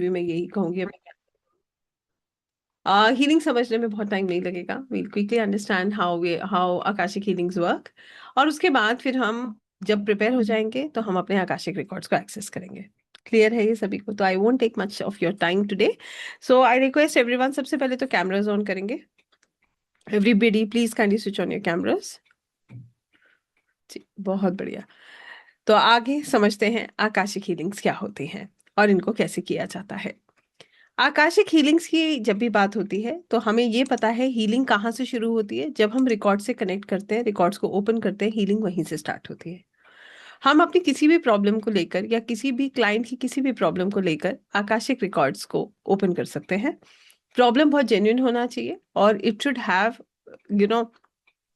भी मैं यही कहूंगी। हीलिंग समझने में बहुत टाइम नहीं लगेगा। We'll quickly understand how Akashic healings work, और उसके बाद फिर हम जब प्रिपेयर हो जाएंगे तो हम अपने आकाशिक रिकॉर्ड्स को एक्सेस करेंगे। क्लियर है ये सभी को? तो I won't take much of your time today. So I request everyone, सबसे पहले तो कैमराज ऑन करेंगे। Everybody please kindly switch on your cameras. जी, बहुत बढ़िया। तो आगे समझते हैं आकाशिक हीलिंग्स क्या होती हैं और इनको कैसे किया जाता है। आकाशिक हीलिंग्स की जब भी बात होती है तो हमें ये पता है हीलिंग कहाँ से शुरू होती है। जब हम रिकॉर्ड से कनेक्ट करते हैं, रिकॉर्ड्स को ओपन करते हैं, हीलिंग वहीं से स्टार्ट होती है। हम अपनी किसी भी प्रॉब्लम को लेकर या किसी भी क्लाइंट की किसी भी प्रॉब्लम को लेकर आकाशिक रिकॉर्ड्स को ओपन कर सकते हैं। प्रॉब्लम बहुत जेन्युइन होना चाहिए और it should have you know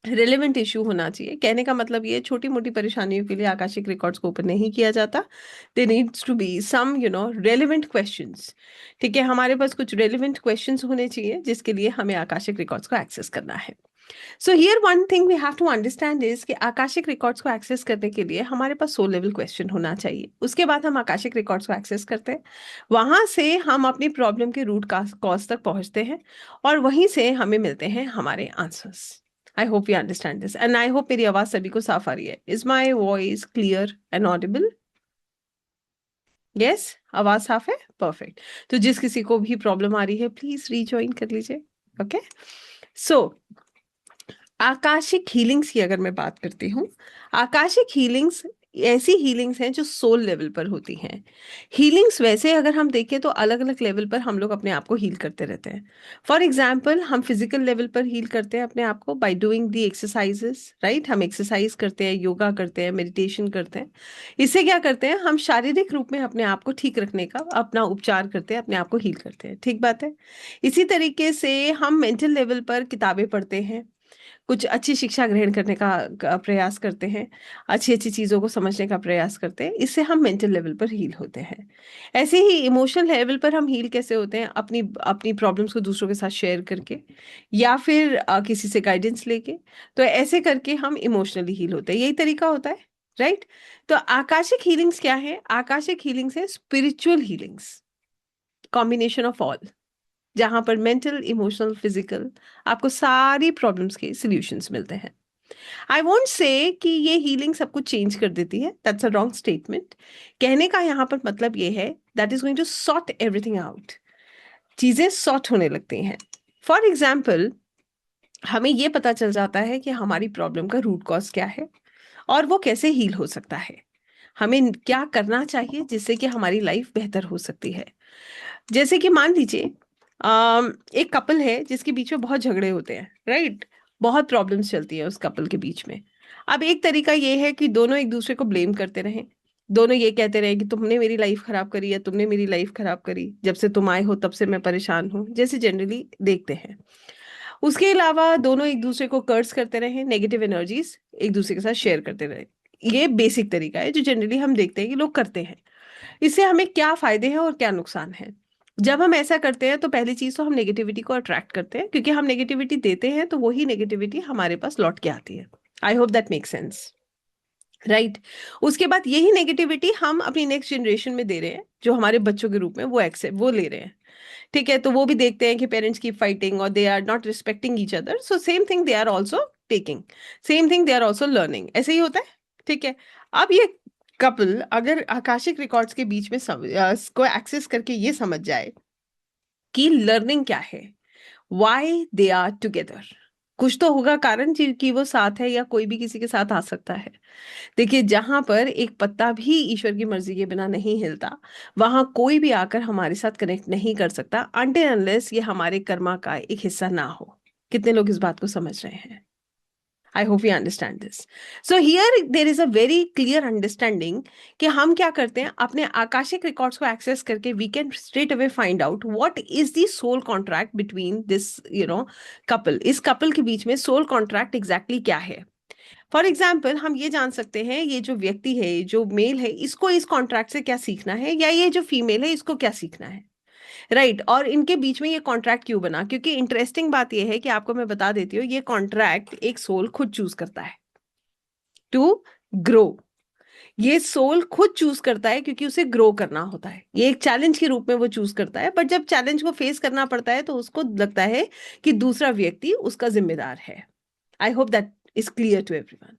relevant issue होना चाहिए। कहने का मतलब ये, छोटी मोटी परेशानियों के लिए आकाशिक रिकॉर्ड्स को ओपन नहीं किया जाता। They needs to be some relevant questions. ठीक है, हमारे पास कुछ रेलिवेंट क्वेश्चंस होने चाहिए जिसके लिए हमें आकाशिक रिकॉर्ड्स को एक्सेस करना है। So here one thing we have to understand is कि आकाशिक रिकॉर्ड्स को एक्सेस करने के लिए हमारे पास 100 लेवल क्वेश्चन होना चाहिए। उसके बाद हम आकाशिक रिकॉर्ड्स को एक्सेस करते हैं। वहां से हम अपनी प्रॉब्लम के रूट कॉज तक पहुंचते हैं और वहीं से हमें मिलते हैं हमारे answers. I hope you understand this and I hope मेरी आवाज सभी को साफ आ रही है। Is my voice clear and Audible? Yes, आवाज साफ है, परफेक्ट। तो जिस किसी को भी प्रॉब्लम आ रही है प्लीज रीजॉइन कर लीजिए। ओके, सो आकाशिक हीलिंग्स की अगर मैं बात करती हूँ, आकाशिक हीलिंग्स ऐसी हीलिंग्स हैं जो सोल लेवल पर होती हैं। हीलिंग्स वैसे अगर हम देखें तो अलग अलग लेवल पर हम लोग अपने आप को हील करते रहते हैं। फॉर एग्जाम्पल, हम फिजिकल लेवल पर हील करते हैं अपने आप को by doing the exercises, right. हम एक्सरसाइज करते हैं, योगा करते हैं, मेडिटेशन करते हैं। इससे क्या करते हैं, हम शारीरिक रूप में अपने आप को ठीक रखने का अपना उपचार करते हैं, अपने आप को हील करते हैं। ठीक बात है। इसी तरीके से हम मेंटल लेवल पर किताबें पढ़ते हैं, कुछ अच्छी शिक्षा ग्रहण करने का प्रयास करते हैं, अच्छी अच्छी चीज़ों को समझने का प्रयास करते हैं। इससे हम मेंटल लेवल पर हील होते हैं। ऐसे ही इमोशनल लेवल पर हम हील कैसे होते हैं? अपनी अपनी प्रॉब्लम्स को दूसरों के साथ शेयर करके या फिर किसी से गाइडेंस लेके। तो ऐसे करके हम इमोशनली हील होते हैं। यही तरीका होता है, राइट। तो आकाशिक हीलिंग्स क्या है? आकाशिक हीलिंग्स है spiritual healings, combination of all, जहां पर मेंटल, इमोशनल, फिजिकल, आपको सारी प्रॉब्लम्स के सॉल्यूशंस मिलते हैं। आई वोंट से कि ये हीलिंग सब कुछ चेंज कर देती है, दैट्स अ रॉन्ग स्टेटमेंट। कहने का यहाँ पर मतलब ये है that is going to sort everything out. चीजें सॉर्ट होने लगती हैं। फॉर एग्जाम्पल, हमें ये पता चल जाता है कि हमारी प्रॉब्लम का रूट कॉज क्या है और वो कैसे हील हो सकता है। हमें क्या करना चाहिए जिससे कि हमारी लाइफ बेहतर हो सकती है। जैसे कि मान लीजिए एक कपल है जिसके बीच में बहुत झगड़े होते हैं, राइट। बहुत प्रॉब्लम्स चलती है उस कपल के बीच में। अब एक तरीका ये है कि दोनों एक दूसरे को ब्लेम करते रहें। दोनों ये कहते रहे कि तुमने मेरी लाइफ खराब करी या तुमने मेरी लाइफ खराब करी, जब से तुम आए हो तब से मैं परेशान हूँ, जैसे जनरली देखते हैं। उसके अलावा दोनों एक दूसरे को कर्स करते रहे, नेगेटिव एनर्जीज एक दूसरे के साथ शेयर करते रहे। ये बेसिक तरीका है जो जनरली हम देखते हैं कि लोग करते हैं। इससे हमें क्या फायदे हैं और क्या नुकसान है? जब हम ऐसा करते हैं तो पहली चीज तो हम नेगेटिविटी को अट्रैक्ट करते हैं, क्योंकि हम नेगेटिविटी देते हैं तो वही नेगेटिविटी हमारे पास लौट के आती है। I hope that make sense, right. उसके बाद यही नेगेटिविटी हम अपनी नेक्स्ट जनरेशन में दे रहे हैं, जो हमारे बच्चों के रूप में वो एक्सेप्ट वो ले रहे हैं। ठीक है, तो वो भी देखते हैं कि पेरेंट्स की फाइटिंग और they are not respecting each other, so same thing they are also taking, same thing they are also learning. ऐसे ही होता है। ठीक है। अब ये कपल अगर आकाशिक रिकॉर्ड्स के बीच में को एक्सेस करके ये समझ जाए कि लर्निंग क्या है, वाई दे आर टुगेदर, कुछ तो होगा कारण कि वो साथ है, या कोई भी किसी के साथ आ सकता है। देखिए, जहां पर एक पत्ता भी ईश्वर की मर्जी के बिना नहीं हिलता, वहां कोई भी आकर हमारे साथ कनेक्ट नहीं कर सकता अनटिल अनलेस ये हमारे कर्मा का एक हिस्सा ना हो। कितने लोग इस बात को समझ रहे हैं? I hope you understand this. So here there is a very clear understanding कि हम क्या करते हैं, अपने आकाशिक रिकॉर्ड्स को एक्सेस करके we can straight away find out what is the soul contract between this couple. इस कपल के बीच में सोल कॉन्ट्रैक्ट एग्जैक्टली क्या है। फॉर एग्जाम्पल, हम ये जान सकते हैं ये जो व्यक्ति है, जो मेल है, इसको इस कॉन्ट्रैक्ट से क्या सीखना है, या ये जो फीमेल है इसको क्या सीखना है, राइट। और इनके बीच में ये कॉन्ट्रैक्ट क्यों बना? क्योंकि इंटरेस्टिंग बात ये है कि आपको मैं बता देती हूँ, ये कॉन्ट्रैक्ट एक सोल खुद चूज करता है टू ग्रो। ये सोल खुद चूज करता है क्योंकि उसे ग्रो करना होता है, ये एक चैलेंज के रूप में वो चूज करता है, बट जब चैलेंज को फेस करना पड़ता है तो उसको लगता है कि दूसरा व्यक्ति उसका जिम्मेदार है। I hope that is clear to everyone.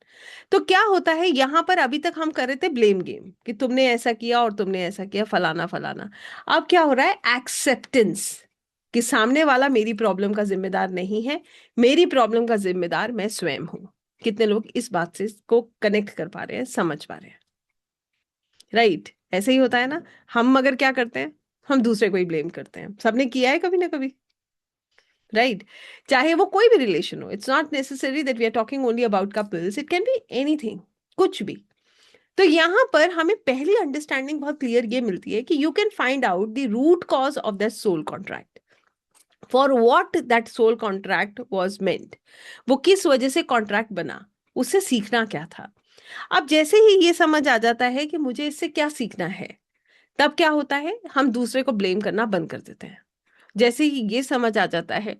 तो क्या होता है यहाँ पर, अभी तक हम कर रहे थे ब्लेम गेम कि तुमने ऐसा किया और तुमने ऐसा किया, फलाना फलाना। अब क्या हो रहा है, एक्सेप्टेंस, कि सामने वाला मेरी प्रॉब्लम का जिम्मेदार नहीं है, मेरी प्रॉब्लम का जिम्मेदार मैं स्वयं हूं। कितने लोग इस बात से को कनेक्ट कर पा रहे हैं, समझ पा रहे हैं? राइट, ऐसे ही होता है ना। हम मगर क्या करते हैं, हम दूसरे को ही ब्लेम करते हैं, सबने किया है कभी ना कभी, राइट? चाहे वो कोई भी रिलेशन हो, it's not necessary that we are talking only about couples, it can be anything, कुछ भी। तो यहाँ पर हमें पहली अंडरस्टैंडिंग बहुत क्लियर ये मिलती है कि you can find out the root cause of that soul contract, for what that soul contract was meant, वो किस वजह से कॉन्ट्रैक्ट बना, उससे सीखना क्या था। अब जैसे ही ये समझ आ जाता है कि मुझे इससे क्या सीखना है, तब क्या होता है, हम दूसरे को ब्लेम करना बंद कर देते हैं। जैसे ही ये समझ आ जाता है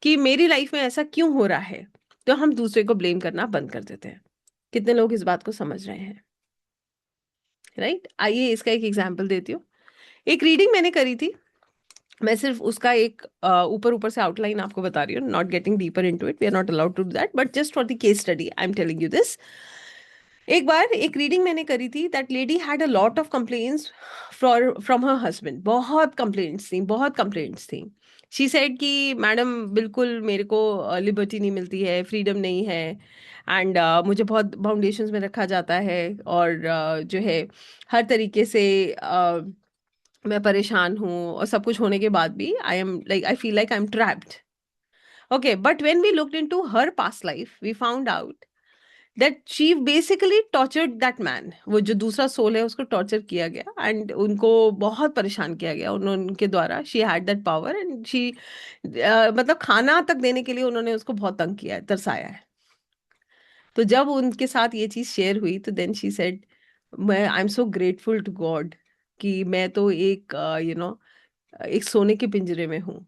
कि मेरी लाइफ में ऐसा क्यों हो रहा है, तो हम दूसरे को ब्लेम करना बंद कर देते हैं। कितने लोग इस बात को समझ रहे हैं? राइट, आइए इसका एक एग्जांपल देती हूँ। एक रीडिंग मैंने करी थी, मैं सिर्फ उसका एक ऊपर ऊपर से आउटलाइन आपको बता रही हूँ, not getting deeper into it, we are not allowed to do that, but just for the case study I am telling you this. एक बार एक रीडिंग मैंने करी थी, that lady had a lot of complaints from her husband, बहुत complaints थी, बहुत complaints थी। शी सेड कि मैडम बिल्कुल मेरे को लिबर्टी नहीं मिलती है, फ्रीडम नहीं है, एंड मुझे बहुत बाउंडेशंस में रखा जाता है, और जो है हर तरीके से मैं परेशान हूँ, और सब कुछ होने के बाद भी I am like, I feel like I am trapped. Okay, but when we looked into her past life we found out that she basically tortured that man, वो जो दूसरा सोल है उसको टॉर्चर किया गया, एंड उनको बहुत परेशान किया गया उन्होंने, उनके द्वारा। She had that power, and she मतलब खाना तक देने के लिए उन्होंने उसको बहुत तंग किया है, तरसाया है। तो जब उनके साथ ये चीज शेयर हुई तो देन शी सेड, मैं I am so grateful to God कि मैं तो एक एक सोने के पिंजरे में हूँ,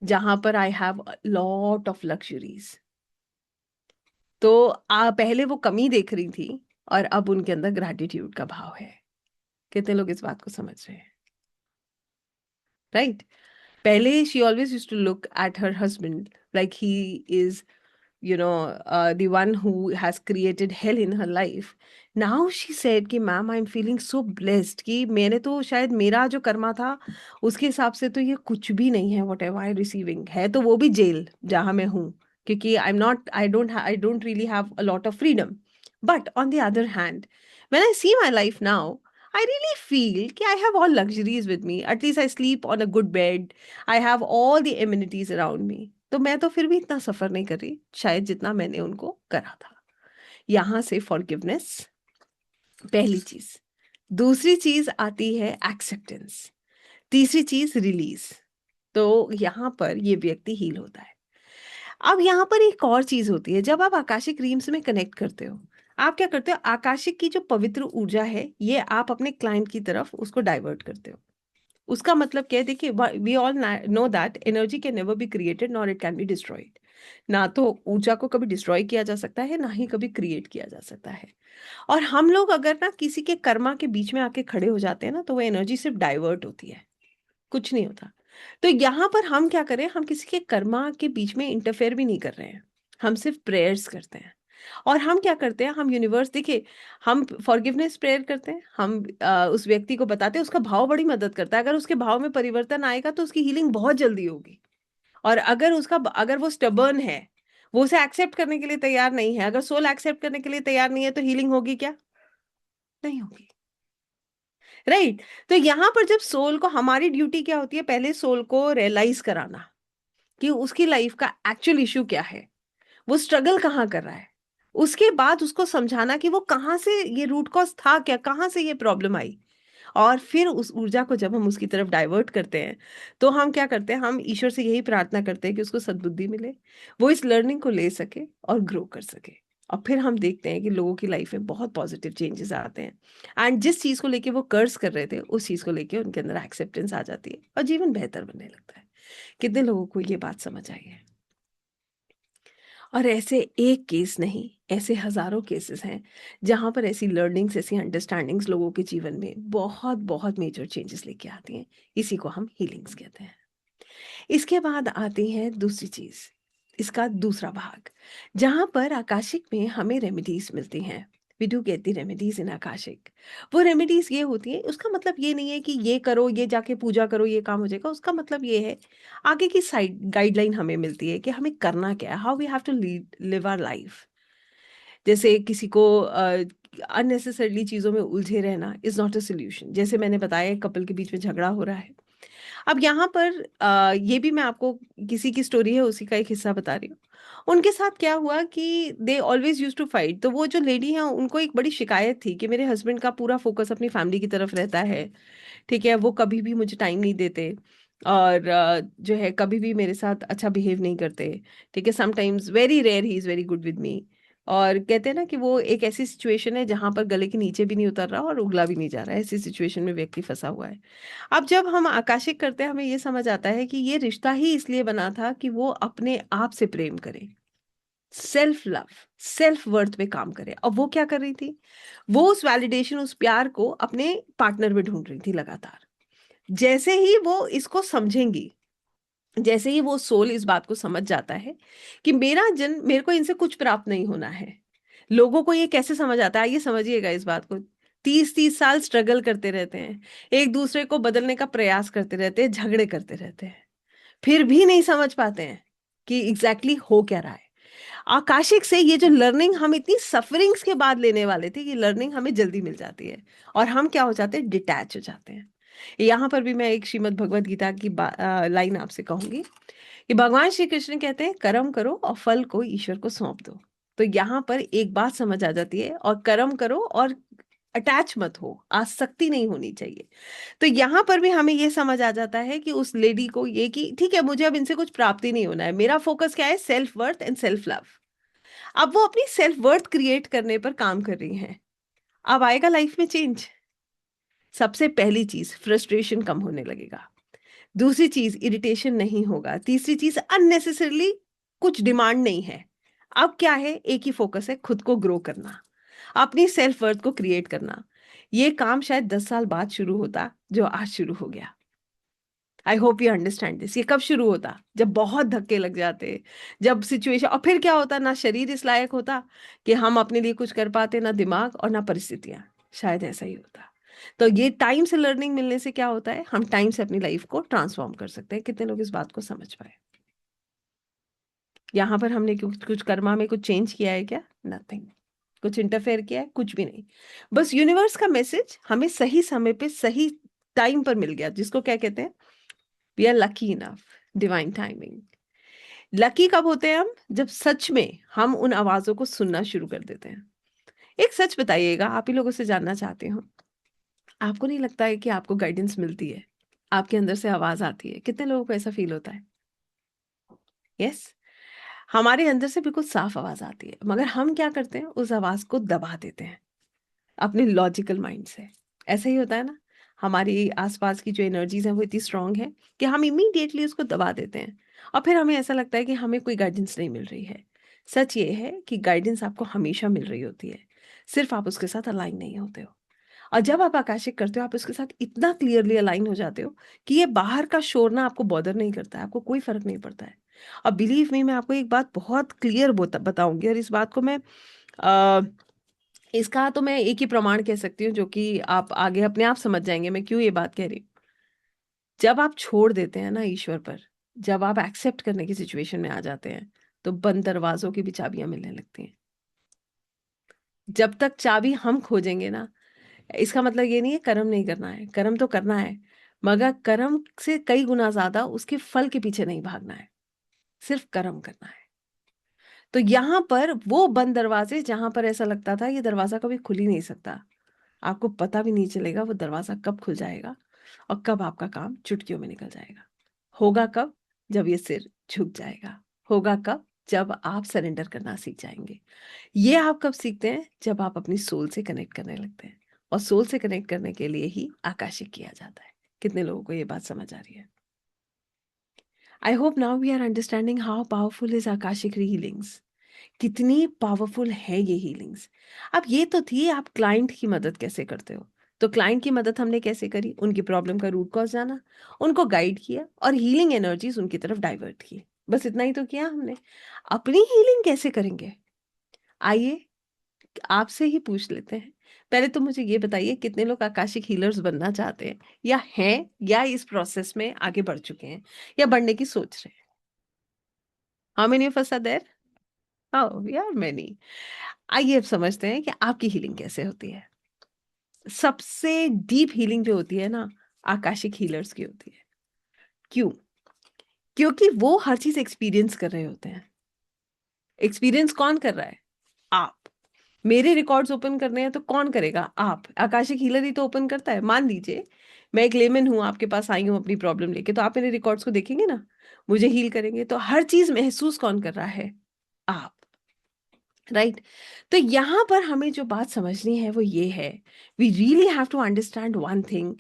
जहां पर I have lot of luxuries. तो पहले वो कमी देख रही थी, और अब उनके अंदर ग्रैटिट्यूड का भाव है। कितने लोग इस बात को समझ रहे हैं? राइट, पहले she always used to look at her husband like he is the one who has created hell in her life. Now she said कि ma'am I am feeling so blessed कि मैंने तो शायद मेरा जो कर्मा था उसके हिसाब से तो ये कुछ भी नहीं है, वट एवर आई रिसीविंग है, तो वो भी जेल जहाँ मैं हूँ, क्योंकि I don't really have a lot of freedom. But on the other hand, when I see my life now, I really feel कि I have all luxuries with me. At least I sleep on a good bed. I have all the amenities around me. तो मैं तो फिर भी इतना सफर नहीं कर रही शायद जितना मैंने उनको करा था। यहां से फॉरगिवनेस पहली चीज। दूसरी चीज आती है एक्सेप्टेंस। तीसरी चीज रिलीज। तो यहाँ पर ये व्यक्ति हील होता है। अब यहाँ पर एक और चीज होती है, जब आप आकाशिक रीम्स में कनेक्ट करते हो, आप क्या करते हो, आकाशिक की जो पवित्र ऊर्जा है ये आप अपने क्लाइंट की तरफ उसको डाइवर्ट करते हो। उसका मतलब क्या है, देखिए, we all know that energy can never be created nor it can be destroyed. ना तो ऊर्जा को कभी डिस्ट्रॉय किया जा सकता है, ना ही कभी क्रिएट किया जा सकता है। और हम लोग अगर ना किसी के कर्मा के बीच में आके खड़े हो जाते हैं ना, तो वो एनर्जी सिर्फ डाइवर्ट होती है, कुछ नहीं होता। तो यहाँ पर हम क्या करें, हम किसी के कर्मा के बीच में इंटरफेयर भी नहीं कर रहे हैं, हम सिर्फ प्रेयर्स करते हैं। और हम क्या करते हैं, हम यूनिवर्स, देखिए, हम फॉरगिवनेस प्रेयर करते हैं, हम उस व्यक्ति को बताते हैं, उसका भाव बड़ी मदद करता है। अगर उसके भाव में परिवर्तन आएगा तो उसकी हीलिंग बहुत जल्दी होगी। और अगर वो स्टबर्न है, वो उसे एक्सेप्ट करने के लिए तैयार नहीं है, अगर सोल एक्सेप्ट करने के लिए तैयार नहीं है, तो हीलिंग होगी क्या? नहीं होगी। राइट, तो यहां पर जब सोल को, हमारी ड्यूटी क्या होती है, पहले सोल को रियलाइज कराना कि उसकी लाइफ का एक्चुअल इश्यू क्या है, वो स्ट्रगल कहाँ कर रहा है। उसके बाद उसको समझाना कि वो कहाँ से, ये रूट कॉज था क्या, कहाँ से ये प्रॉब्लम आई। और फिर उस ऊर्जा को जब हम उसकी तरफ डाइवर्ट करते हैं, तो हम क्या करते हैं, हम ईश्वर से यही प्रार्थना करते हैं कि उसको सद्बुद्धि मिले, वो इस लर्निंग को ले सके और ग्रो कर सके। और फिर हम देखते हैं कि लोगों की लाइफ में बहुत पॉजिटिव चेंजेस आते हैं, एंड जिस चीज को लेके वो कर्ज कर रहे थे, उस चीज को लेके उनके अंदर एक्सेप्टेंस आ जाती है और जीवन बेहतर बनने लगता है। कितने लोगों को ये बात समझ आई है? और ऐसे एक केस नहीं, ऐसे हजारों केसेस हैं जहां पर ऐसी लर्निंग्स, ऐसी अंडरस्टैंडिंग्स लोगों के जीवन में बहुत बहुत मेजर चेंजेस लेके आती हैं। इसी को हम हीलिंग्स कहते हैं। इसके बाद आती है दूसरी चीज, इसका दूसरा भाग, जहां पर आकाशिक में हमें रेमेडीज मिलती हैं। We do get the remedies in Akashic. वो रेमेडीज ये होती है, उसका मतलब ये नहीं है कि ये करो, ये जाके पूजा करो, ये काम हो जाएगा। उसका मतलब ये है, आगे की साइड गाइडलाइन हमें मिलती है कि हमें करना क्या है, how we have to live our life. जैसे किसी को अननेसेसरली चीज़ों में उलझे रहना इज़ नॉट अ सोल्यूशन। जैसे मैंने बताया, कपल के बीच में झगड़ा हो रहा है। अब यहाँ पर ये भी मैं आपको किसी की स्टोरी है उसी का एक हिस्सा बता रही हूँ। उनके साथ क्या हुआ कि they always used to fight. तो वो जो लेडी है उनको एक बड़ी शिकायत थी कि मेरे हस्बैंड का पूरा फोकस अपनी फैमिली की तरफ रहता है, ठीक है, वो कभी भी मुझे टाइम नहीं देते, और जो है कभी भी मेरे साथ अच्छा बिहेव नहीं करते, ठीक है, sometimes very rare he is very good with me. और कहते हैं ना कि वो एक ऐसी सिचुएशन है जहां पर गले के नीचे भी नहीं उतर रहा और उगला भी नहीं जा रहा है, ऐसी सिचुएशन में व्यक्ति फंसा हुआ है। अब जब हम आकाशिक करते हैं, हमें ये समझ आता है कि ये रिश्ता ही इसलिए बना था कि वो अपने आप से प्रेम करे, सेल्फ लव, सेल्फ वर्थ पे काम करे। अब वो क्या कर रही थी, वो उस वैलिडेशन, उस प्यार को अपने पार्टनर में ढूंढ रही थी लगातार। जैसे ही वो इसको समझेंगी, जैसे ही वो सोल इस बात को समझ जाता है कि मेरा जन्म, मेरे को इनसे कुछ प्राप्त नहीं होना है। लोगों को ये कैसे समझ आता है, ये समझिएगा इस बात को। 30-30 साल स्ट्रगल करते रहते हैं, एक दूसरे को बदलने का प्रयास करते रहते हैं, झगड़े करते रहते हैं, फिर भी नहीं समझ पाते हैं कि एग्जैक्टली हो क्या रहा है। आकाशिक से ये जो लर्निंग हम इतनी सफरिंग्स के बाद लेने वाले थे, ये लर्निंग हमें जल्दी मिल जाती है और हम क्या हो जाते हैं, डिटैच हो जाते हैं। यहाँ पर भी मैं एक श्रीमद् भगवत गीता की लाइन आपसे कहूंगी कि भगवान श्री कृष्ण कहते हैं, कर्म करो और फल को ईश्वर को सौंप दो। तो यहाँ पर एक बात समझ आ जाती है, और कर्म करो और अटैच मत हो, आसक्ति नहीं होनी चाहिए। तो यहाँ पर भी हमें ये समझ आ जाता है कि उस लेडी को ये कि ठीक है, मुझे अब इनसे कुछ प्राप्ति नहीं होना है, मेरा फोकस क्या है, self worth and self love. अब वो अपनी सेल्फ वर्थ क्रिएट करने पर काम कर रही हैं। अब आएगा लाइफ में चेंज। सबसे पहली चीज, फ्रस्ट्रेशन कम होने लगेगा। दूसरी चीज, इरिटेशन नहीं होगा। तीसरी चीज, अननेसेसरली कुछ डिमांड नहीं है। अब क्या है, एक ही फोकस है, खुद को ग्रो करना, अपनी सेल्फ वर्थ को क्रिएट करना। ये काम शायद 10 साल बाद शुरू होता, जो आज शुरू हो गया। आई होप यू अंडरस्टैंड दिस। ये कब शुरू होता, जब बहुत धक्के लग जाते, जब सिचुएशन, और फिर क्या होता, ना शरीर इस लायक होता कि हम अपने लिए कुछ कर पाते, ना दिमाग और ना परिस्थितियां। शायद ऐसा ही होता। तो ये टाइम से लर्निंग मिलने से क्या होता है, हम टाइम से अपनी लाइफ को ट्रांसफॉर्म कर सकते हैं। कितने लोग इस बात को समझ पाए। यहाँ पर हमने कुछ कुछ कर्मा में कुछ चेंज किया है क्या, नथिंग। कुछ इंटरफेयर किया है, कुछ भी नहीं। बस यूनिवर्स का मैसेज हमें सही समय पे सही टाइम पर मिल गया, जिसको क्या कहते हैं, we are lucky enough, divine timing. Lucky कब होते हैं हम, जब सच में हम उन आवाजों को सुनना शुरू कर देते हैं। एक सच बताइएगा, आप ही लोगों से जानना चाहती हूँ, आपको नहीं लगता है कि आपको गाइडेंस मिलती है, आपके अंदर से आवाज आती है? कितने लोगों को ऐसा फील होता है? यस, हमारे अंदर से बिल्कुल साफ आवाज आती है, मगर हम क्या करते हैं, उस आवाज को दबा देते हैं अपने लॉजिकल माइंड से। ऐसा ही होता है ना, हमारी आसपास की जो एनर्जीज हैं वो इतनी स्ट्रांग है कि हम इमीडिएटली उसको दबा देते हैं, और फिर हमें ऐसा लगता है कि हमें कोई गाइडेंस नहीं मिल रही है। सच ये है कि गाइडेंस आपको हमेशा मिल रही होती है, सिर्फ आप उसके साथ अलाइन नहीं होते हो। और जब आप आकाशिक करते हो, आप उसके साथ इतना क्लियरली अलाइन हो जाते हो कि ये बाहर का शोर ना आपको बॉदर नहीं करता है, आपको कोई फर्क नहीं पड़ता है। और बिलीव मी, मैं आपको एक बात बहुत क्लियर बताऊंगी, और इस बात को मैं इसका तो मैं एक ही प्रमाण कह सकती हूँ, जो कि आप आगे अपने आप समझ जाएंगे मैं क्यों ये बात कह रही हूँ। जब आप छोड़ देते हैं ना ईश्वर पर, जब आप एक्सेप्ट करने की सिचुएशन में आ जाते हैं, तो बंद दरवाजों की भी चाबियां मिलने लगती हैं। जब तक चाबी हम खोजेंगे ना, इसका मतलब ये नहीं है कर्म नहीं करना है, कर्म तो करना है, मगर कर्म से कई गुना ज्यादा उसके फल के पीछे नहीं भागना है, सिर्फ कर्म करना है। तो यहाँ पर वो बंद दरवाजे, जहां पर ऐसा लगता था ये दरवाजा कभी खुल ही नहीं सकता, आपको पता भी नहीं चलेगा वो दरवाजा कब खुल जाएगा और कब आपका काम चुटकियों में निकल जाएगा। होगा कब, जब ये सिर झुक जाएगा। होगा कब, जब आप सरेंडर करना सीख जाएंगे। ये आप कब सीखते हैं, जब आप अपनी सोल से कनेक्ट करने लगते हैं, और सोल से कनेक्ट करने के लिए ही आकाशिक किया जाता है। कितने लोगों को ये बात समझ आ रही है? I hope now we are understanding how powerful is Akashic healings. कितनी पावरफुल है ये हीलिंग्स। अब ये तो थी आप क्लाइंट की मदद कैसे करते हो। तो क्लाइंट की मदद हमने कैसे करी, उनकी प्रॉब्लम का रूट कॉज जाना, उनको गाइड किया और हीलिंग एनर्जीज उनकी तरफ डाइवर्ट की। बस इतना ही तो किया हमने। अपनी हीलिंग कैसे करेंगे, आइए आपसे ही पूछ लेते हैं। पहले तो मुझे ये बताइए, कितने लोग आकाशिक हीलर्स बनना चाहते हैं या हैं, या इस प्रोसेस में आगे बढ़ चुके हैं या बढ़ने की सोच रहे हैं? How many of us are there? Oh we are many. आइए अब समझते हैं कि आपकी हीलिंग कैसे होती है। सबसे डीप हीलिंग जो होती है ना, आकाशिक हीलर्स की होती है। क्यों? क्योंकि वो हर चीज एक्सपीरियंस कर रहे होते हैं। एक्सपीरियंस कौन कर रहा है? आप। मेरे रिकॉर्ड्स ओपन करने हैं तो कौन करेगा? आप। आकाशिक हीलर ही तो ओपन करता है। मान लीजिए मैं एक लेमन हूं, आपके पास आई हूं अपनी प्रॉब्लम लेके, तो आप मेरे रिकॉर्ड्स को देखेंगे ना, मुझे हील करेंगे। तो हर चीज महसूस कौन कर रहा है? आप। राइट। तो यहां पर हमें जो बात समझनी है वो ये है, we really have to understand one thing,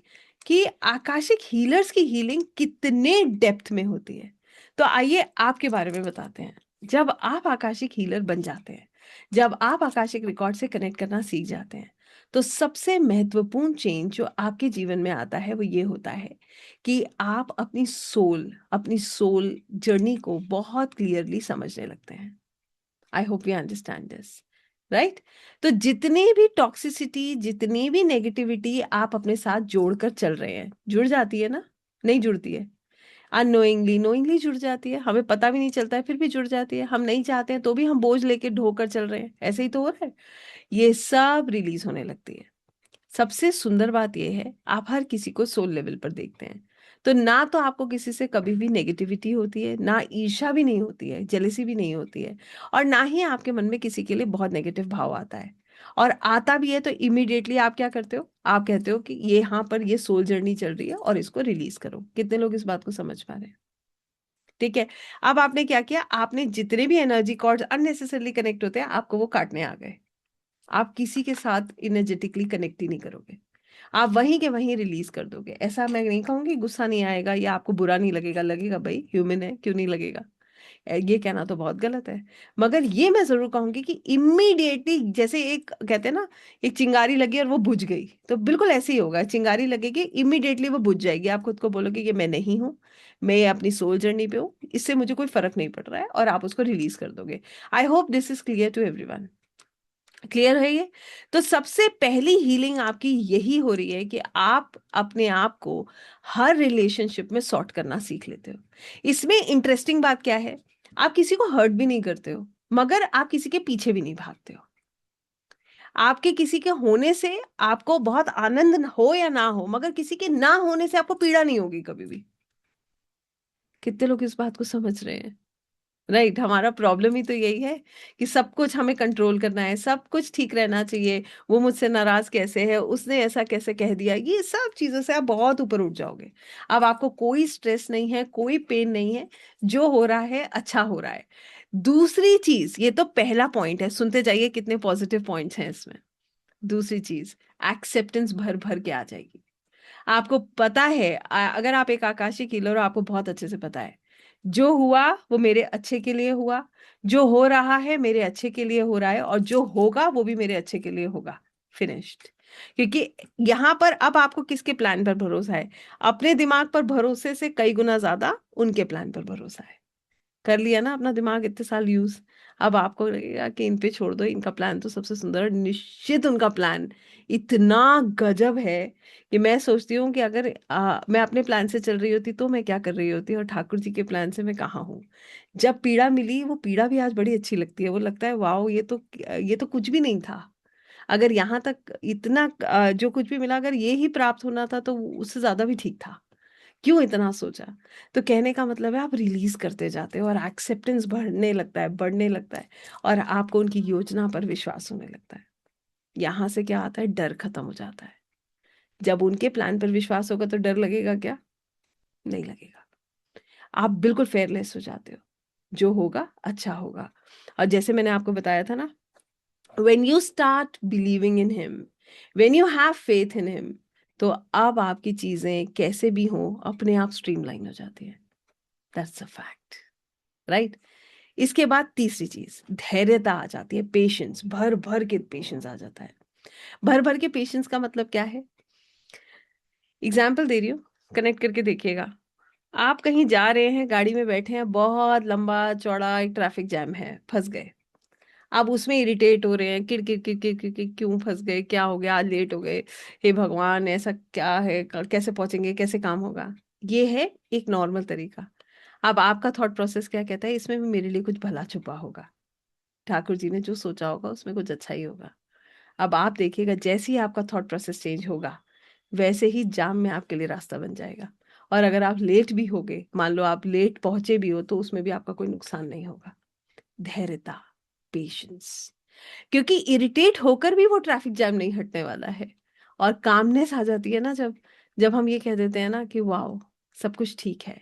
कि आकाशिक हीलर्स की हीलिंग कितने डेप्थ में होती है। तो आइए आपके बारे में बताते हैं। जब आप आकाशिक हीलर बन जाते हैं, जब आप आकाशिक रिकॉर्ड से कनेक्ट करना सीख जाते हैं, तो सबसे महत्वपूर्ण चेंज जो आपके जीवन में आता है वो ये होता है कि आप अपनी सोल जर्नी को बहुत क्लियरली समझने लगते हैं। I hope you understand this, right. तो जितनी भी टॉक्सिसिटी, जितनी भी नेगेटिविटी आप अपने साथ जोड़कर चल रहे हैं, जुड़ जाती है ना? नहीं जुड़ती है? अननोइंगली नोइंगली जुड़ जाती है, हमें पता भी नहीं चलता है फिर भी जुड़ जाती है। हम नहीं चाहते हैं तो भी हम बोझ लेके ढोकर चल रहे हैं, ऐसे ही तो हो रहा है। ये सब रिलीज होने लगती है। सबसे सुंदर बात यह है, आप हर किसी को सोल लेवल पर देखते हैं, तो ना तो आपको किसी से कभी भी नेगेटिविटी होती है, ना ईर्ष्या भी नहीं होती है, जेलेसी भी नहीं होती है, और ना ही आपके मन में किसी के लिए बहुत नेगेटिव भाव आता है। और आता भी है तो इमीडिएटली आप क्या करते हो? आप कहते हो कि ये यहाँ पर ये सोल जर्नी चल रही है और इसको रिलीज करो। कितने लोग इस बात को समझ पा रहे हैं? ठीक है। अब आपने क्या किया, आपने जितने भी एनर्जी कॉर्ड्स अननेसेसरली कनेक्ट होते हैं आपको वो काटने आ गए। आप किसी के साथ इनर्जेटिकली कनेक्ट ही नहीं करोगे, आप वहीं के वहीं रिलीज कर दोगे। ऐसा मैं नहीं कहूंगी गुस्सा नहीं आएगा या आपको बुरा नहीं लगेगा, लगेगा भाई, ह्यूमन है, क्यों नहीं लगेगा। ये कहना तो बहुत गलत है। मगर ये मैं जरूर कहूंगी कि इमीडिएटली, जैसे एक कहते हैं ना, एक चिंगारी लगी और वो बुझ गई, तो बिल्कुल ऐसे ही होगा। चिंगारी लगेगी, इमीडिएटली वो बुझ जाएगी। आप खुद को बोलोगे कि मैं नहीं हूं, मैं अपनी सोल जर्नी पे हूँ, इससे मुझे कोई फर्क नहीं पड़ रहा है, और आप उसको रिलीज कर दोगे। I hope this is clear to everyone. Clear है ये? तो सबसे पहली हीलिंग आपकी यही हो रही है कि आप अपने आप को हर रिलेशनशिप में सॉर्ट करना सीख लेते हो। इसमें इंटरेस्टिंग बात क्या है, आप किसी को हर्ट भी नहीं करते हो, मगर आप किसी के पीछे भी नहीं भागते हो। आपके किसी के होने से आपको बहुत आनंद हो या ना हो, मगर किसी के ना होने से आपको पीड़ा नहीं होगी कभी भी। कितने लोग इस बात को समझ रहे हैं? राइट। हमारा प्रॉब्लम ही तो यही है कि सब कुछ हमें कंट्रोल करना है, सब कुछ ठीक रहना चाहिए। वो मुझसे नाराज कैसे है, उसने ऐसा कैसे कह दिया, ये सब चीजों से आप बहुत ऊपर उठ जाओगे। अब आपको कोई स्ट्रेस नहीं है, कोई पेन नहीं है, जो हो रहा है अच्छा हो रहा है। दूसरी चीज, ये तो पहला पॉइंट है, सुनते जाइए कितने पॉजिटिव पॉइंट्स हैं इसमें। दूसरी चीज, एक्सेप्टेंस भर भर के आ जाएगी। आपको पता है, अगर आप एक आकाशिक हीलर हो, आपको बहुत अच्छे से पता है जो हुआ वो मेरे अच्छे के लिए हुआ, जो हो रहा है मेरे अच्छे के लिए हो रहा है, और जो होगा वो भी मेरे अच्छे के लिए होगा। फिनिश्ड। क्योंकि यहाँ पर अब आपको किसके प्लान पर भरोसा है? अपने दिमाग पर भरोसे से कई गुना ज्यादा उनके प्लान पर भरोसा है। कर लिया ना अपना दिमाग इतने साल यूज, अब आपको लगेगा कि इन पे छोड़ दो, इनका प्लान तो सबसे सुंदर है। निश्चित उनका प्लान इतना गजब है कि मैं सोचती हूँ कि अगर मैं अपने प्लान से चल रही होती तो मैं क्या कर रही होती, और ठाकुर जी के प्लान से मैं कहाँ हूँ। जब पीड़ा मिली, वो पीड़ा भी आज बड़ी अच्छी लगती है। वो लगता है वाओ, ये तो कुछ भी नहीं था। अगर यहाँ तक इतना जो कुछ भी मिला, अगर ये ही प्राप्त होना था तो उससे ज्यादा भी ठीक था। क्यों इतना सोचा? तो कहने का मतलब है आप रिलीज करते जाते हो और एक्सेप्टेंस बढ़ने लगता है, बढ़ने लगता है, और आपको उनकी योजना पर विश्वास होने लगता है। यहां से क्या आता है, डर खत्म हो जाता है। जब उनके प्लान पर विश्वास होगा तो डर लगेगा क्या? नहीं लगेगा। आप बिल्कुल फेयरलेस हो जाते हो, जो होगा अच्छा होगा। और जैसे मैंने आपको बताया था ना, when you start believing in him, when you have faith in him, तो अब आपकी चीजें कैसे भी हों अपने आप स्ट्रीमलाइन हो जाती है। That's a fact, right. इसके बाद तीसरी चीज धैर्यता आ जाती है, पेशेंस, भर भर के पेशेंस आ जाता है। भर भर के पेशेंस का मतलब क्या है? एग्जाम्पल दे रही हूँ, कनेक्ट करके देखिएगा। आप कहीं जा रहे हैं, गाड़ी में बैठे हैं, बहुत लंबा चौड़ा एक ट्रैफिक जैम है, फंस गए। आप उसमें इरिटेट हो रहे हैं, किड़ किड़ किड़ किड़ किड़ किड़, क्यों फंस गए, क्या हो गया, आज लेट हो गए, हे भगवान ऐसा क्या है, कैसे पहुंचेंगे, कैसे काम होगा। ये है एक नॉर्मल तरीका। अब आपका थॉट प्रोसेस क्या कहता है, इसमें भी मेरे लिए कुछ भला छुपा होगा, ठाकुर जी ने जो सोचा होगा उसमें कुछ अच्छा ही होगा। अब आप देखिएगा, जैसे ही आपका थॉट प्रोसेस चेंज होगा, वैसे ही जाम में आपके लिए रास्ता बन जाएगा। और अगर आप लेट भी हो गए, मान लो आप लेट पहुंचे भी हो, तो उसमें भी आपका कोई नुकसान नहीं होगा। धैर्यता, पेशेंस, क्योंकि इरिटेट होकर भी वो ट्रैफिक जैम नहीं हटने वाला है। और कामनेस आ जाती है ना, जब जब हम ये कह देते हैं ना कि वाओ, सब कुछ ठीक है,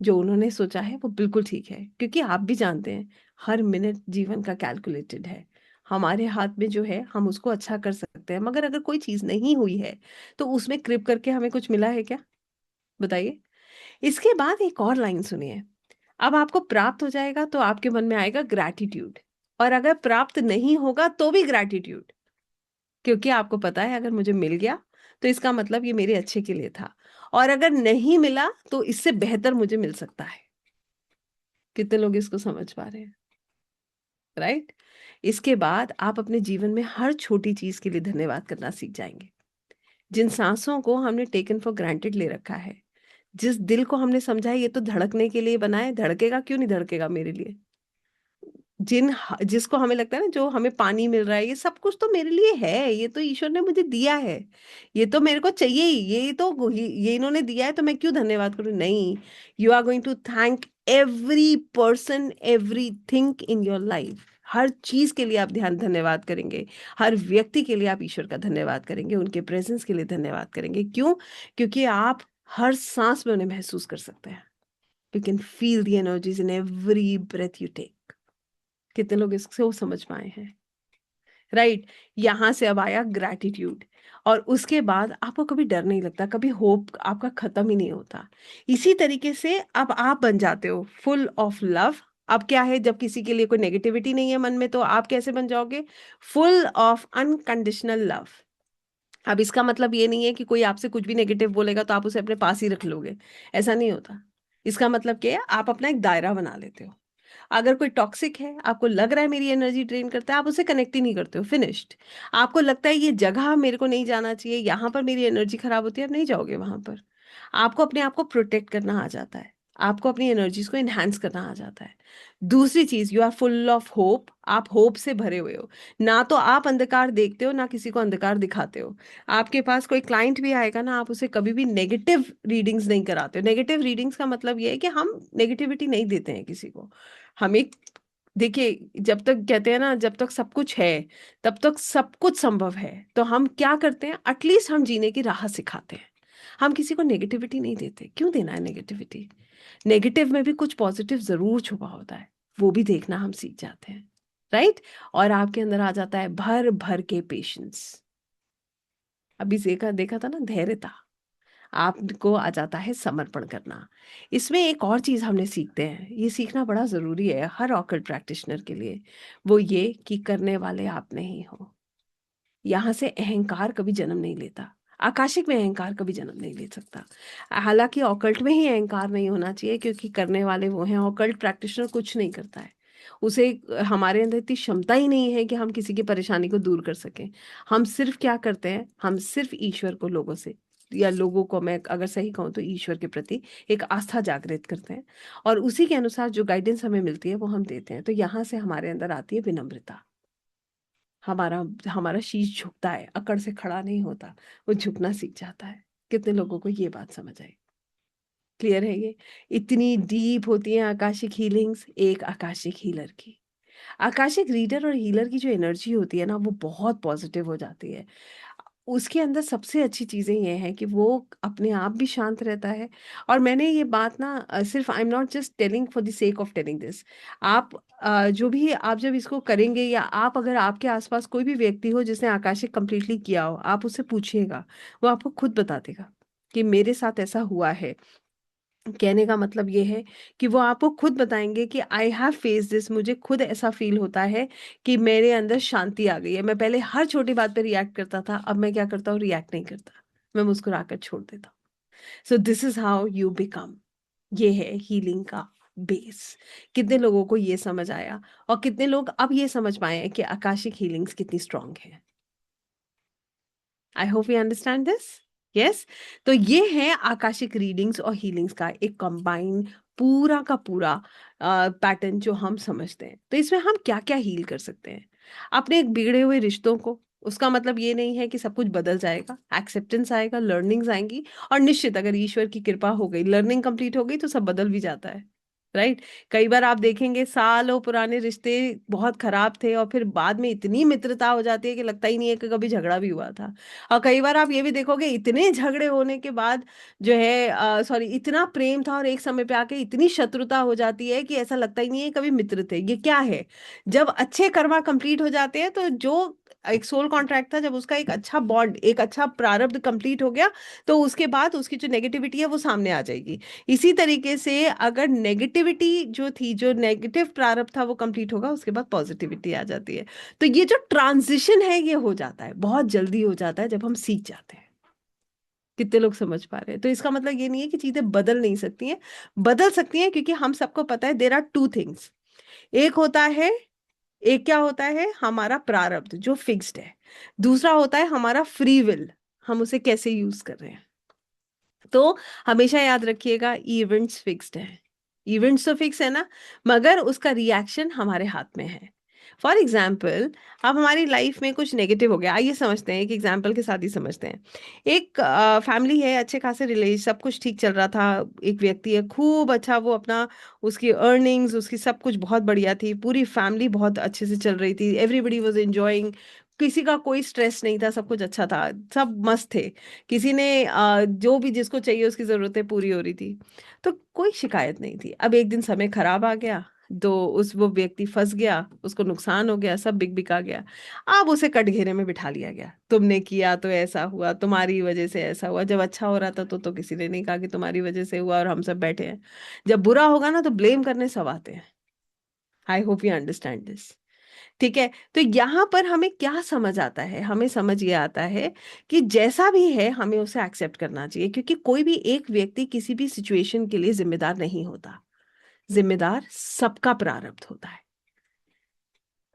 जो उन्होंने सोचा है वो बिल्कुल ठीक है। क्योंकि आप भी जानते हैं, हर मिनट जीवन का कैलकुलेटेड है। हमारे हाथ में जो है, हम उसको अच्छा कर सकते हैं, मगर अगर कोई चीज नहीं हुई है, तो उसमें कृप करके हमें कुछ मिला है क्या? बताइए। इसके बाद एक और लाइन सुनिए। अब आपको प्राप्त हो जाएगा तो आपके मन में आएगा ग्रैटिट्यूड, और अगर प्राप्त नहीं होगा तो भी ग्रैटिट्यूड, क्योंकि आपको पता है अगर मुझे मिल गया तो इसका मतलब ये मेरे अच्छे के लिए था, और अगर नहीं मिला तो इससे बेहतर मुझे मिल सकता है। कितने लोग इसको समझ पा रहे हैं? राइट। इसके बाद आप अपने जीवन में हर छोटी चीज के लिए धन्यवाद करना सीख जाएंगे। जिन सांसों को हमने टेकन फॉर ग्रांटेड ले रखा है, जिस दिल को हमने समझा है ये तो धड़कने के लिए बना है, धड़केगा क्यों नहीं धड़केगा मेरे लिए, जिसको हमें लगता है ना, जो हमें पानी मिल रहा है, ये सब कुछ तो मेरे लिए है, ये तो ईश्वर ने मुझे दिया है, ये तो मेरे को चाहिए ही, ये इन्होंने दिया है, तो मैं क्यों धन्यवाद करूं? नहीं, you are going to thank every person, everything in your life. हर चीज के लिए आप ध्यान धन्यवाद करेंगे, हर व्यक्ति के लिए आप ईश्वर का धन्यवाद करेंगे, उनके प्रेजेंस के लिए धन्यवाद करेंगे। क्यों? क्योंकि आप हर सांस में उन्हें महसूस कर सकते हैं। You can feel the energies in every breath you take. कितने लोग इसको समझ पाए हैं? राइट। यहां से अब आया ग्रैटिट्यूड, और उसके बाद आपको कभी डर नहीं लगता, कभी होप आपका खत्म ही नहीं होता। इसी तरीके से अब आप बन जाते हो फुल ऑफ लव। अब क्या है, जब किसी के लिए कोई नेगेटिविटी नहीं है मन में, तो आप कैसे बन जाओगे? Full of unconditional love. अब इसका मतलब ये नहीं है कि कोई आपसे कुछ भी नेगेटिव बोलेगा तो आप उसे अपने पास ही रख लोगे, ऐसा नहीं होता। इसका मतलब क्या है, आप अपना एक दायरा बना लेते हो। अगर कोई टॉक्सिक है, आपको लग रहा है मेरी एनर्जी ड्रेन करता है, आप उसे कनेक्ट ही नहीं करते हो, फिनिश्ड। आपको लगता है ये जगह मेरे को नहीं जाना चाहिए, यहाँ पर मेरी एनर्जी खराब होती है, आप नहीं जाओगे वहां पर। आपको अपने आप को प्रोटेक्ट करना आ जाता है, आपको अपनी एनर्जीज को इन्हांस करना आ जाता है। दूसरी चीज, you are full of hope, आप होप से भरे हुए हो। ना तो आप अंधकार देखते हो, ना किसी को अंधकार दिखाते हो। आपके पास कोई क्लाइंट भी आएगा ना, आप उसे कभी भी नेगेटिव रीडिंग्स नहीं कराते हो। नेगेटिव रीडिंग्स का मतलब ये है कि हम नेगेटिविटी नहीं देते हैं किसी को। हमें, देखिए, जब तक कहते हैं ना, जब तक सब कुछ है तब तक सब कुछ संभव है, तो हम क्या करते हैं, एटलीस्ट हम जीने की राह सिखाते हैं। हम किसी को नेगेटिविटी नहीं देते। क्यों देना है नेगेटिविटी? नेगेटिव में भी कुछ पॉजिटिव जरूर छुपा होता है, वो भी देखना हम सीख जाते हैं। राइट। और आपके अंदर आ जाता है भर भर के पेशेंस। अभी देखा देखा था ना, धैर्यता। आपको आ जाता है समर्पण करना। इसमें एक और चीज हमने सीखते हैं, ये सीखना बड़ा जरूरी है हर ऑकल्ट प्रैक्टिशनर के लिए। वो ये कि करने वाले आप नहीं हो। यहाँ से अहंकार कभी जन्म नहीं लेता। आकाशिक में अहंकार कभी जन्म नहीं ले सकता। हालांकि ऑकल्ट में ही अहंकार नहीं होना चाहिए, क्योंकि करने वाले वो हैं। ऑकल्ट प्रैक्टिशनर कुछ नहीं करता है, उसे, हमारे अंदर इतनी क्षमता ही नहीं है कि हम किसी की परेशानी को दूर कर सकें। हम सिर्फ क्या करते हैं, हम सिर्फ ईश्वर को लोगों से, या लोगों को, मैं अगर सही कहूँ तो ईश्वर के प्रति एक आस्था जागृत करते हैं, और उसी के अनुसार जो गाइडेंस हमें मिलती है वो हम देते हैं। तो यहाँ से हमारे अंदर आती है विनम्रता। हमारा हमारा शीश झुकता है, अकड़ से खड़ा नहीं होता, वो झुकना सीख जाता है। कितने लोगों को ये बात समझ आई? क्लियर है ये? इतनी डीप होती है आकाशिक हीलिंग्स एक आकाशिक हीलर की। आकाशिक रीडर और हीलर की जो एनर्जी होती है ना, वो बहुत पॉजिटिव हो जाती है। उसके अंदर सबसे अच्छी चीजें ये हैं कि वो अपने आप भी शांत रहता है। और मैंने ये बात ना, सिर्फ आई am not just telling for the sake of telling this. आप जो भी आप जब इसको करेंगे, या आप अगर आपके आसपास कोई भी व्यक्ति हो जिसने आकाशिक कंप्लीटली किया हो, आप उससे पूछिएगा, वो आपको खुद बता देगा कि मेरे साथ ऐसा हुआ है। कहने का मतलब ये है कि वो आपको खुद बताएंगे कि आई हैव फेस दिस, मुझे खुद ऐसा फील होता है कि मेरे अंदर शांति आ गई है। मैं पहले हर छोटी बात पे रिएक्ट करता था, अब मैं क्या करता हूँ, रिएक्ट नहीं करता, मैं मुस्कुराकर छोड़ देता हूँ। So this is how you become. ये है हीलिंग का बेस। कितने लोगों को ये समझ आया, और कितने लोग अब ये समझ पाए हैं कि आकाशिक हीलिंग्स कितनी स्ट्रांग है। I hope you understand this. Yes. तो ये है आकाशिक रीडिंग्स और हीलिंग्स का एक कंबाइन पूरा का पूरा पैटर्न जो हम समझते हैं। तो इसमें हम क्या क्या हील कर सकते हैं अपने एक बिगड़े हुए रिश्तों को। उसका मतलब ये नहीं है कि सब कुछ बदल जाएगा, एक्सेप्टेंस आएगा, लर्निंग्स आएंगी, और निश्चित अगर ईश्वर की कृपा हो गई, लर्निंग कंप्लीट हो गई, तो सब बदल भी जाता है। राइट। कई बार आप देखेंगे सालों पुराने रिश्ते बहुत खराब थे, और फिर बाद में इतनी मित्रता हो जाती है कि लगता ही नहीं है कि कभी झगड़ा भी हुआ था। और कई बार आप ये भी देखोगे, इतने झगड़े होने के बाद जो है, सॉरी, इतना प्रेम था और एक समय पे आके इतनी शत्रुता हो जाती है कि ऐसा लगता ही नहीं है कभी मित्र थे। ये क्या है? जब अच्छे कर्मा कंप्लीट हो जाते हैं, तो जो एक सोल कॉन्ट्रैक्ट था, जब उसका एक अच्छा बॉन्ड, एक अच्छा प्रारब्ध कंप्लीट हो गया, तो उसके बाद उसकी जो नेगेटिविटी है वो सामने आ जाएगी। इसी तरीके से अगर नेगेटिविटी जो थी, जो नेगेटिव प्रारब्ध था, वो कंप्लीट होगा, उसके बाद पॉजिटिविटी आ जाती है। तो ये जो ट्रांजिशन है ये हो जाता है, बहुत जल्दी हो जाता है जब हम सीख जाते हैं। कितने लोग समझ पा रहे हैं? तो इसका मतलब ये नहीं है कि चीजें बदल नहीं सकती हैं, बदल सकती हैं, क्योंकि हम सबको पता है देयर आर टू थिंग्स। एक होता है, एक क्या होता है, हमारा प्रारब्ध जो फिक्स्ड है। दूसरा होता है हमारा फ्री विल, हम उसे कैसे यूज कर रहे हैं। तो हमेशा याद रखिएगा, इवेंट्स फिक्स्ड है, इवेंट्स तो फिक्स है ना, मगर उसका रिएक्शन हमारे हाथ में है। फॉर एग्जाम्पल, अब हमारी लाइफ में कुछ नेगेटिव हो गया, आइए समझते हैं, एक एग्जाम्पल के साथ ही समझते हैं। एक फैमिली है, अच्छे खासे रिलेशन, सब कुछ ठीक चल रहा था। एक व्यक्ति है, खूब अच्छा, वो अपना, उसकी अर्निंग्स, उसकी सब कुछ बहुत बढ़िया थी, पूरी फैमिली बहुत अच्छे से चल रही थी, एवरीबडी वॉज एंजॉइंग, किसी का कोई स्ट्रेस नहीं था, सब कुछ अच्छा था, सब मस्त थे। किसी ने जो भी जिसको चाहिए उसकी जरूरतें पूरी हो रही थी, तो कोई शिकायत नहीं थी। अब एक दिन समय खराब आ गया, तो वो व्यक्ति फंस गया, उसको नुकसान हो गया, सब बिक बिका गया। अब उसे कटघरे में बिठा लिया गया, तुमने किया तो ऐसा हुआ, तुम्हारी वजह से ऐसा हुआ। जब अच्छा हो रहा था तो किसी ने नहीं कहा कि तुम्हारी वजह से हुआ और हम सब बैठे हैं। जब बुरा होगा ना, तो ब्लेम करने सब आते हैं। I hope you understand this. ठीक है। तो यहाँ पर हमें क्या समझ आता है, हमें समझ ये आता है कि जैसा भी है हमें उसे एक्सेप्ट करना चाहिए, क्योंकि कोई भी एक व्यक्ति किसी भी सिचुएशन के लिए जिम्मेदार नहीं होता, जिम्मेदार सबका प्रारब्ध होता है।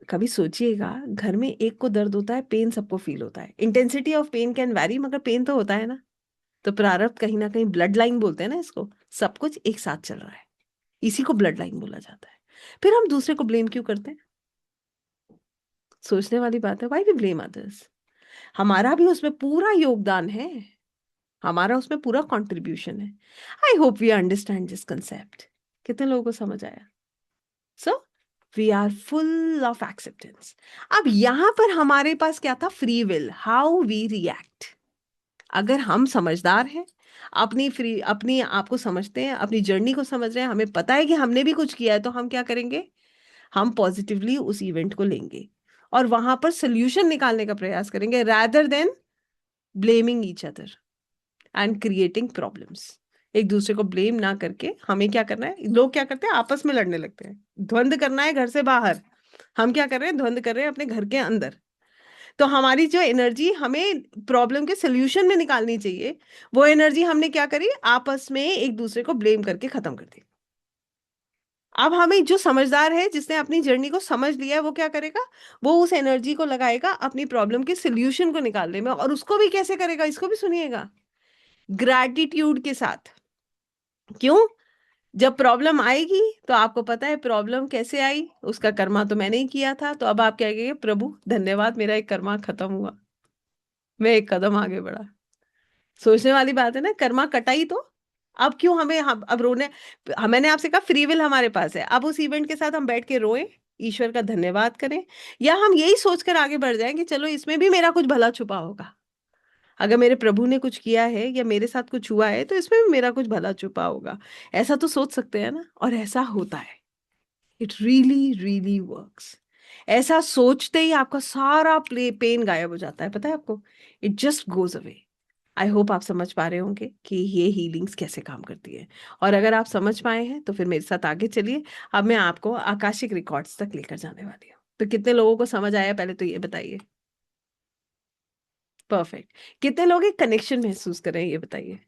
कभी सोचिएगा, घर में एक को दर्द होता है, पेन सबको फील होता है, intensity of pain can vary, मगर पेन तो होता है ना। तो प्रारब्ध कहीं ना कहीं, ब्लड लाइन बोलते हैं ना इसको, सब कुछ एक साथ चल रहा है, इसी को ब्लड लाइन बोला जाता है। फिर हम दूसरे को ब्लेम क्यों करते हैं? सोचने वाली बात है, व्हाई वी ब्लेम अदर्स। हमारा भी उसमें पूरा योगदान है, हमारा उसमें पूरा कंट्रीब्यूशन है। I hope we understand this concept. कितने लोगों को समझ आया? So we are full of acceptance. अब यहां पर हमारे पास क्या था? Free will, how we react. अगर हम समझदार हैं, अपनी आप को समझते हैं, अपनी जर्नी को समझ रहे हैं, हमें पता है कि हमने भी कुछ किया है, तो हम क्या करेंगे? हम पॉजिटिवली उस इवेंट को लेंगे और वहां पर सोल्यूशन निकालने का प्रयास करेंगे, rather then blaming each other and creating problems. एक दूसरे को ब्लेम ना करके हमें क्या करना है, लोग क्या करते हैं, आपस में लड़ने लगते हैं। द्वंद करना है घर से बाहर, हम क्या कर रहे हैं, द्वंद कर रहे हैं अपने घर के अंदर। तो हमारी जो एनर्जी हमें प्रॉब्लम के सोल्यूशन में निकालनी चाहिए, वो एनर्जी हमने क्या करी, आपस में एक दूसरे को ब्लेम करके खत्म कर दी। अब हमें, जो समझदार है, जिसने अपनी जर्नी को समझ लिया है, वो क्या करेगा? वो उस एनर्जी को लगाएगा अपनी प्रॉब्लम के सोल्यूशन को निकालने में, और उसको भी कैसे करेगा, इसको भी सुनिएगा, ग्रैटिट्यूड के साथ। क्यों? जब प्रॉब्लम आएगी तो आपको पता है प्रॉब्लम कैसे आई, उसका कर्मा तो मैंने ही किया था, तो अब आप क्या कहेंगे, प्रभु धन्यवाद, मेरा एक कर्मा खत्म हुआ, मैं एक कदम आगे बढ़ा। सोचने वाली बात है ना, कर्मा कटाई तो अब क्यों हमें, हम अब रोने, मैंने आपसे कहा फ्री विल हमारे पास है, अब उस इवेंट के साथ हम बैठ के रोएं, ईश्वर का धन्यवाद करें, या हम यही सोचकर आगे बढ़ जाएं कि चलो इसमें भी मेरा कुछ भला छुपा होगा। अगर मेरे प्रभु ने कुछ किया है या मेरे साथ कुछ हुआ है, तो इसमें भी मेरा कुछ भला छुपा होगा। ऐसा तो सोच सकते हैं ना, और ऐसा होता है। It really really works. ऐसा सोचते ही आपका सारा प्ले पेन गायब हो जाता है, पता है आपको? It just goes away. I hope आप समझ पा रहे होंगे कि ये हीलिंग्स कैसे काम करती है। और अगर आप समझ पाए हैं तो फिर मेरे साथ आगे चलिए। अब मैं आपको आकाशिक रिकॉर्ड्स तक लेकर जाने वाली हूँ। तो कितने लोगों को समझ आया पहले तो ये बताइए। परफेक्ट। कितने लोग एक कनेक्शन महसूस कर रहे हैं ये बताइए।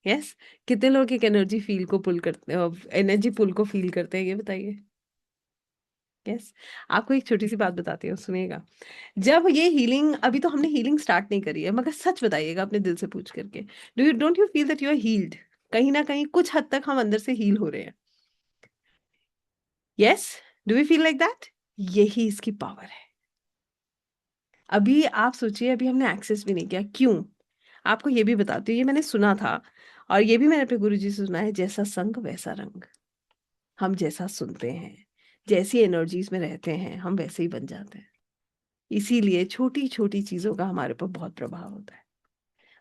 यस। कितने लोग एक एनर्जी फील को पुल करते एनर्जी पुल को फील करते हैं ये बताइए। यस। आपको एक छोटी सी बात बताती हूँ, सुनिएगा। जब ये हीलिंग, अभी तो हमने हीलिंग स्टार्ट नहीं करी है, मगर सच बताइएगा अपने दिल से पूछ करके, don't you feel that you are healed? कहीं ना कहीं कुछ हद तक हम अंदर से हील हो रहे हैं। Yes. Do you feel like that? यही इसकी पावर है। अभी आप सोचिए, अभी हमने एक्सेस भी नहीं किया, क्यों? आपको ये भी बताती हूँ, ये मैंने सुना था और ये भी मैंने अपने गुरुजी से सुना है, जैसा संग वैसा रंग। हम जैसा सुनते हैं, जैसी एनर्जीज में रहते हैं, हम वैसे ही बन जाते हैं। इसीलिए छोटी छोटी चीजों का हमारे पर बहुत प्रभाव होता है।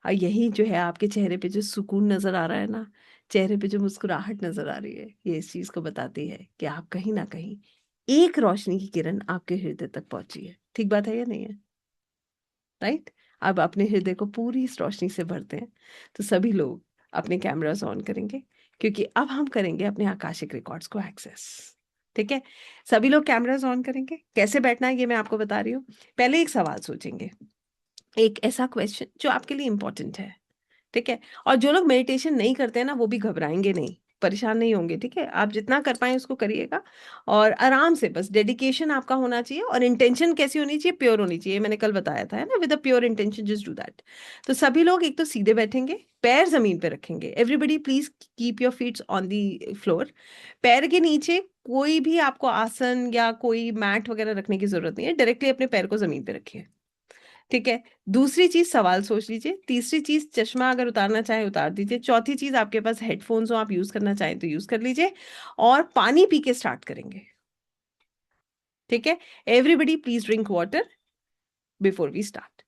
और यही जो है, आपके चेहरे पे जो सुकून नजर आ रहा है ना, चेहरे पे जो मुस्कुराहट नजर आ रही है, ये इस चीज को बताती है कि आप कहीं ना कहीं एक रोशनी की किरण आपके हृदय तक पहुंची है। ठीक बात है या नहीं है? राइट। अब अपने हृदय को पूरी इस रोशनी से भरते हैं। तो सभी लोग अपने कैमरास ऑन करेंगे, क्योंकि अब हम करेंगे अपने आकाशिक रिकॉर्ड्स को एक्सेस। ठीक है। सभी लोग कैमरास ऑन करेंगे। कैसे बैठना है ये मैं आपको बता रही हूँ। पहले एक सवाल सोचेंगे, एक ऐसा क्वेश्चन जो आपके लिए इंपॉर्टेंट है। ठीक है। और जो लोग मेडिटेशन नहीं करते हैं ना, वो भी घबराएंगे नहीं, परेशान नहीं होंगे। ठीक है, आप जितना कर पाए उसको करिएगा। और आराम से, बस डेडिकेशन आपका होना चाहिए। और इंटेंशन कैसी होनी चाहिए? प्योर होनी चाहिए। मैंने कल बताया था, है ना, with a pure intention just do that. तो सभी लोग एक तो सीधे बैठेंगे, पैर जमीन पे रखेंगे। Everybody please keep your feets on the floor. पैर के नीचे कोई भी आपको आसन या कोई मैट वगैरह रखने की जरूरत नहीं है, डायरेक्टली अपने पैर को जमीन पे रखिए। ठीक है। दूसरी चीज सवाल सोच लीजिए। तीसरी चीज, चश्मा अगर उतारना चाहे उतार दीजिए। चौथी चीज, आपके पास हेडफोन्स हो, आप यूज करना चाहें तो यूज कर लीजिए। और पानी पी के स्टार्ट करेंगे। ठीक है। Everybody please drink water before we start.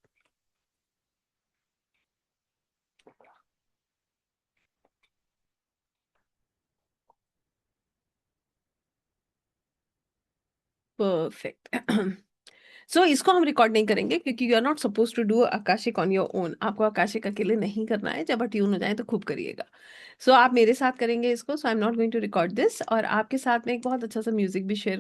Perfect. So इसको हम रिकॉर्ड नहीं करेंगे, क्योंकि you are not suppose to do Akashic on your own. आपको आकाशिक अकेले नहीं करना है। जब ट्यून हो जाए तो खूब करिएगा। सो आप मेरे साथ करेंगे इसको। So I am not going to record this. और आपके साथ में एक बहुत अच्छा सा म्यूजिक भी शेयर